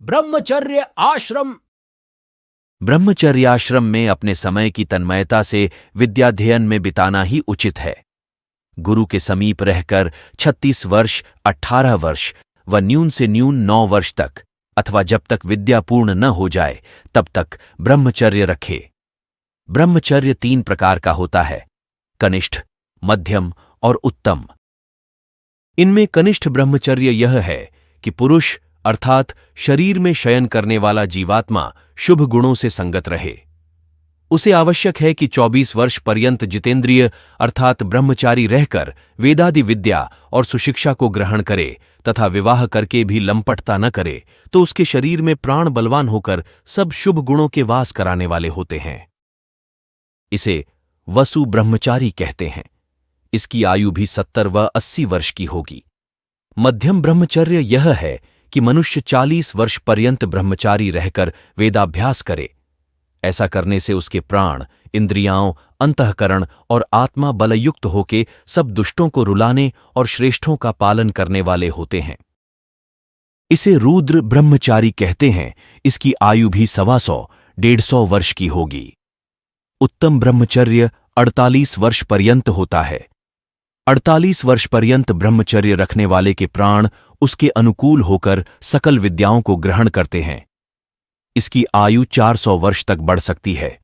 ब्रह्मचर्य आश्रम। ब्रह्मचर्याश्रम में अपने समय की तन्मयता से विद्याध्ययन में बिताना ही उचित है। गुरु के समीप रहकर 36 वर्ष, 18 वर्ष व न्यून से न्यून 9 वर्ष तक अथवा जब तक विद्या पूर्ण न हो जाए तब तक ब्रह्मचर्य रखे। ब्रह्मचर्य 3 प्रकार का होता है: कनिष्ठ, मध्यम और उत्तम। इनमें कनिष्ठ ब्रह्मचर्य यह है कि पुरुष अर्थात शरीर में शयन करने वाला जीवात्मा शुभ गुणों से संगत रहे। उसे आवश्यक है कि 24 वर्ष पर्यंत जितेंद्रिय अर्थात ब्रह्मचारी रहकर वेदादि विद्या और सुशिक्षा को ग्रहण करे तथा विवाह करके भी लंपटता न करे, तो उसके शरीर में प्राण बलवान होकर सब शुभ गुणों के वास कराने वाले होते हैं। इसे वसु ब्रह्मचारी कहते हैं। इसकी आयु भी 70 व 80 वर्ष की होगी। मध्यम ब्रह्मचर्य यह है कि मनुष्य 40 वर्ष पर्यंत ब्रह्मचारी रहकर वेदाभ्यास करे। ऐसा करने से उसके प्राण, इंद्रियाओं, अंतःकरण और आत्मा बलयुक्त होके सब दुष्टों को रुलाने और श्रेष्ठों का पालन करने वाले होते हैं। इसे रूद्र ब्रह्मचारी कहते हैं। इसकी आयु भी 125, 150 वर्ष की होगी। उत्तम ब्रह्मचर्य 48 वर्ष पर्यंत होता है। 48 वर्ष पर्यंत ब्रह्मचर्य रखने वाले के प्राण उसके अनुकूल होकर सकल विद्याओं को ग्रहण करते हैं। इसकी आयु 400 वर्ष तक बढ़ सकती है।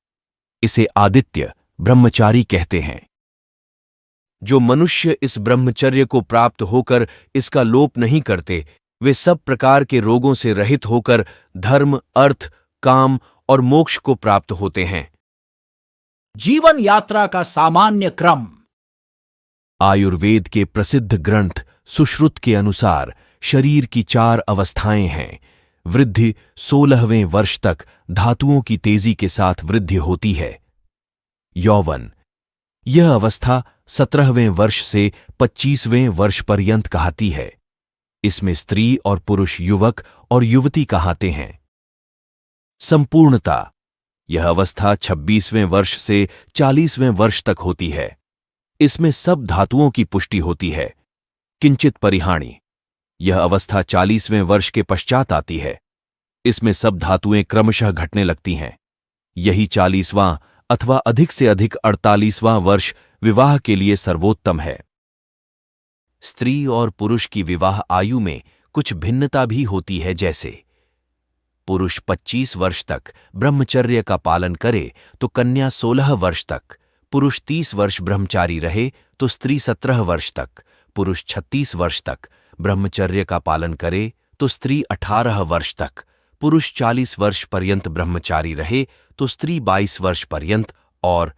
इसे आदित्य ब्रह्मचारी कहते हैं। जो मनुष्य इस ब्रह्मचर्य को प्राप्त होकर इसका लोप नहीं करते, वे सब प्रकार के रोगों से रहित होकर धर्म, अर्थ, काम और मोक्ष को प्राप्त होते हैं। जीवन यात्रा का सामान्य क्रम। आयुर्वेद के प्रसिद्ध ग्रंथ सुश्रुत के अनुसार शरीर की 4 अवस्थाएं हैं। वृद्धि 16वें वर्ष तक धातुओं की तेजी के साथ वृद्धि होती है। यौवन, यह अवस्था 17वें वर्ष से 25वें वर्ष पर्यंत कहती है। इसमें स्त्री और पुरुष युवक और युवती कहते हैं। संपूर्णता, यह अवस्था 26वें वर्ष से 40वें वर्ष तक होती है। इसमें सब धातुओं की पुष्टि होती है। किंचित परिहाणी, यह अवस्था 40वें वर्ष के पश्चात आती है। इसमें सब धातुएं क्रमशः घटने लगती हैं। यही 40वां अथवा अधिक से अधिक 48वां वर्ष विवाह के लिए सर्वोत्तम है। स्त्री और पुरुष की विवाह आयु में कुछ भिन्नता भी होती है। जैसे पुरुष 25 वर्ष तक ब्रह्मचर्य का पालन करे तो कन्या 16 वर्ष तक, पुरुष 30 वर्ष ब्रह्मचारी रहे तो स्त्री 17 वर्ष तक, पुरुष 36 वर्ष तक ब्रह्मचर्य का पालन करे तो स्त्री 18 वर्ष तक, पुरुष 40 वर्ष पर्यंत ब्रह्मचारी रहे तो स्त्री 22 वर्ष पर्यंत, और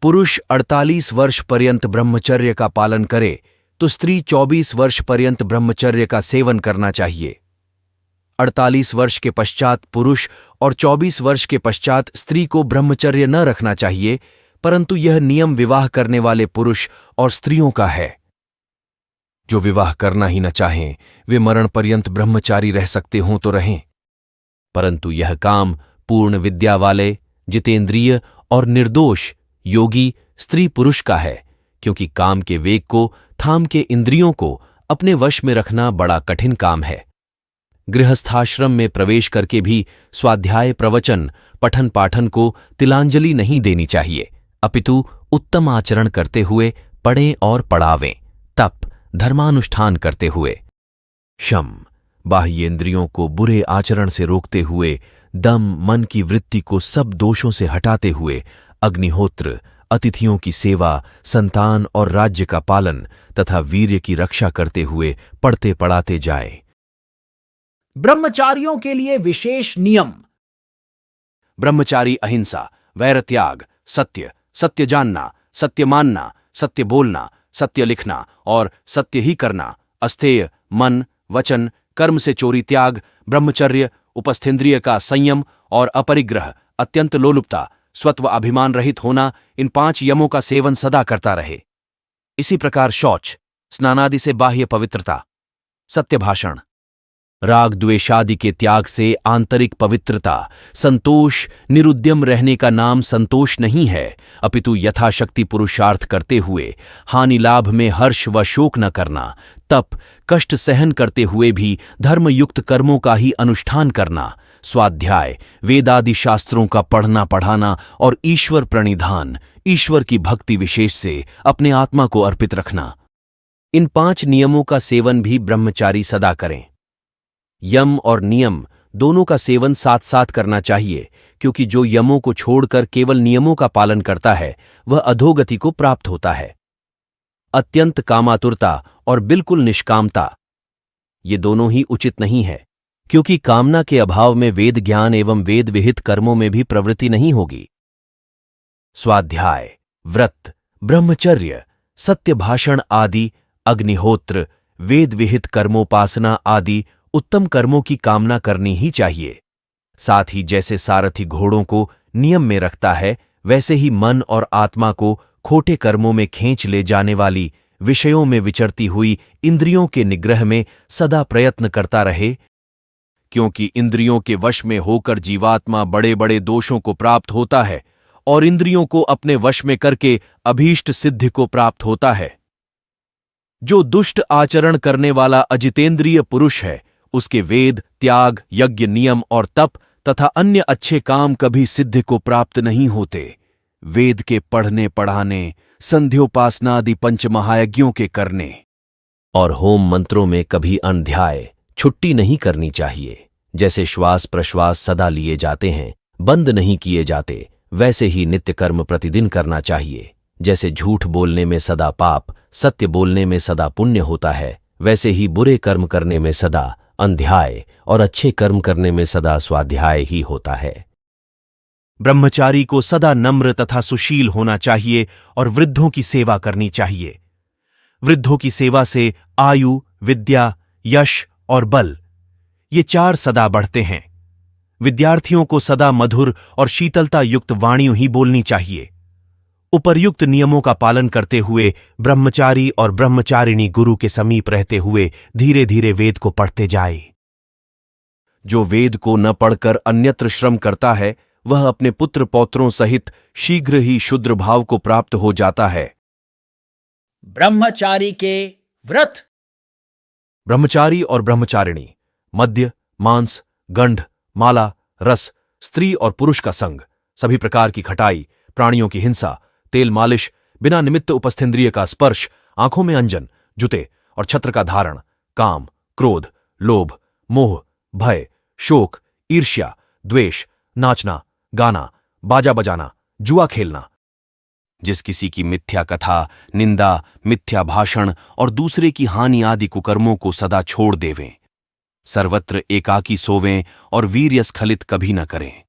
पुरुष 48 वर्ष पर्यंत ब्रह्मचर्य का पालन करे तो स्त्री 24 वर्ष पर्यंत ब्रह्मचर्य का सेवन करना चाहिए। 48 वर्ष के पश्चात पुरुष और 24 वर्ष के पश्चात स्त्री को ब्रह्मचर्य न रखना चाहिए, परंतु यह नियम विवाह करने वाले पुरुष और स्त्रियों का है। जो विवाह करना ही न चाहें, वे मरण पर्यंत ब्रह्मचारी रह सकते हों तो रहें, परंतु यह काम पूर्ण विद्या वाले, जितेंद्रिय और निर्दोष योगी स्त्री पुरुष का है, क्योंकि काम के वेग को थाम के इंद्रियों को अपने वश में रखना बड़ा कठिन काम है। गृहस्थाश्रम में प्रवेश करके भी स्वाध्याय, प्रवचन, पठन पाठन को तिलांजलि नहीं देनी चाहिए, अपितु उत्तम आचरण करते हुए पढ़ें और पढ़ावें। तप, धर्मानुष्ठान करते हुए। शम, बाह्येंद्रियों को बुरे आचरण से रोकते हुए, दम, मन की वृत्ति को सब दोषों से हटाते हुए, अग्निहोत्र, अतिथियों की सेवा, संतान और राज्य का पालन तथा वीर्य की रक्षा करते हुए पढ़ते पढ़ाते जाए। ब्रह्मचारियों के लिए विशेष नियम। ब्रह्मचारी अहिंसा, वैरत्याग, सत्य, सत्य जानना, सत्य मानना, सत्य बोलना, सत्य लिखना और सत्य ही करना, अस्तेय, मन, वचन, कर्म से चोरी त्याग, ब्रह्मचर्य, उपस्थेंद्रिय का संयम और अपरिग्रह, अत्यंत लोलुपता, स्वत्व अभिमान रहित होना, इन 5 यमों का सेवन सदा करता रहे। इसी प्रकार शौच, स्नानादि से बाह्य पवित्रता, सत्य भाषण, राग द्वेषादि के त्याग से आंतरिक पवित्रता, संतोष, निरुद्यम रहने का नाम संतोष नहीं है, अपितु यथाशक्ति पुरुषार्थ करते हुए हानि लाभ में हर्ष व शोक न करना, तप, कष्ट सहन करते हुए भी धर्मयुक्त कर्मों का ही अनुष्ठान करना, स्वाध्याय, वेदादि शास्त्रों का पढ़ना पढ़ाना और ईश्वर प्रणिधान, ईश्वर की भक्ति विशेष से अपने आत्मा को अर्पित रखना। इन 5 नियमों का सेवन भी ब्रह्मचारी सदा करें। यम और नियम दोनों का सेवन साथ साथ करना चाहिए, क्योंकि जो यमों को छोड़कर केवल नियमों का पालन करता है वह अधोगति को प्राप्त होता है। अत्यंत कामातुरता और बिल्कुल निष्कामता, ये दोनों ही उचित नहीं है, क्योंकि कामना के अभाव में वेद ज्ञान एवं वेद विहित कर्मों में भी प्रवृत्ति नहीं होगी। स्वाध्याय, व्रत, ब्रह्मचर्य, सत्य भाषण आदि, अग्निहोत्र, वेद विहित कर्मोपासना आदि उत्तम कर्मों की कामना करनी ही चाहिए। साथ ही जैसे सारथी घोड़ों को नियम में रखता है, वैसे ही मन और आत्मा को खोटे कर्मों में खींच ले जाने वाली, विषयों में विचरती हुई इंद्रियों के निग्रह में सदा प्रयत्न करता रहे, क्योंकि इंद्रियों के वश में होकर जीवात्मा बड़े बड़े दोषों को प्राप्त होता है और इंद्रियों को अपने वश में करके अभीष्ट सिद्धि को प्राप्त होता है। जो दुष्ट आचरण करने वाला अजितेंद्रिय पुरुष है, उसके वेद, त्याग, यज्ञ, नियम और तप तथा अन्य अच्छे काम कभी सिद्धि को प्राप्त नहीं होते। वेद के पढ़ने पढ़ाने, संध्योपासना आदि पंचमहायज्ञों के करने और होम मंत्रों में कभी अनध्याय, छुट्टी नहीं करनी चाहिए। जैसे श्वास प्रश्वास सदा लिए जाते हैं, बंद नहीं किए जाते, वैसे ही नित्य कर्म प्रतिदिन करना चाहिए। जैसे झूठ बोलने में सदा पाप, सत्य बोलने में सदा पुण्य होता है, वैसे ही बुरे कर्म करने में सदा अनध्याय और अच्छे कर्म करने में सदा स्वाध्याय ही होता है। ब्रह्मचारी को सदा नम्र तथा सुशील होना चाहिए और वृद्धों की सेवा करनी चाहिए। वृद्धों की सेवा से आयु, विद्या, यश और बल, ये 4 सदा बढ़ते हैं। विद्यार्थियों को सदा मधुर और शीतलता युक्त वाणियों ही बोलनी चाहिए। उपर्युक्त नियमों का पालन करते हुए ब्रह्मचारी और ब्रह्मचारिणी गुरु के समीप रहते हुए धीरे धीरे वेद को पढ़ते जाए। जो वेद को न पढ़कर अन्यत्र श्रम करता है, वह अपने पुत्र पौत्रों सहित शीघ्र ही शूद्र भाव को प्राप्त हो जाता है। ब्रह्मचारी के व्रत। ब्रह्मचारी और ब्रह्मचारिणी मद्य, मांस, गंध, माला, रस, स्त्री और पुरुष का संग, सभी प्रकार की खटाई, प्राणियों की हिंसा, तेल मालिश, बिना निमित्त उपस्थेंद्रिय का स्पर्श, आंखों में अंजन, जुते और छत्र का धारण, काम, क्रोध, लोभ, मोह, भय, शोक, ईर्ष्या, द्वेष, नाचना, गाना, बाजा बजाना, जुआ खेलना। जिस किसी की मिथ्या कथा, निंदा, मिथ्या भाषण और दूसरे की हानि आदि कुकर्मों को सदा छोड़ देवें। सर्वत्र एकाकी सोवें और वीर्यस्खलित कभी न करें।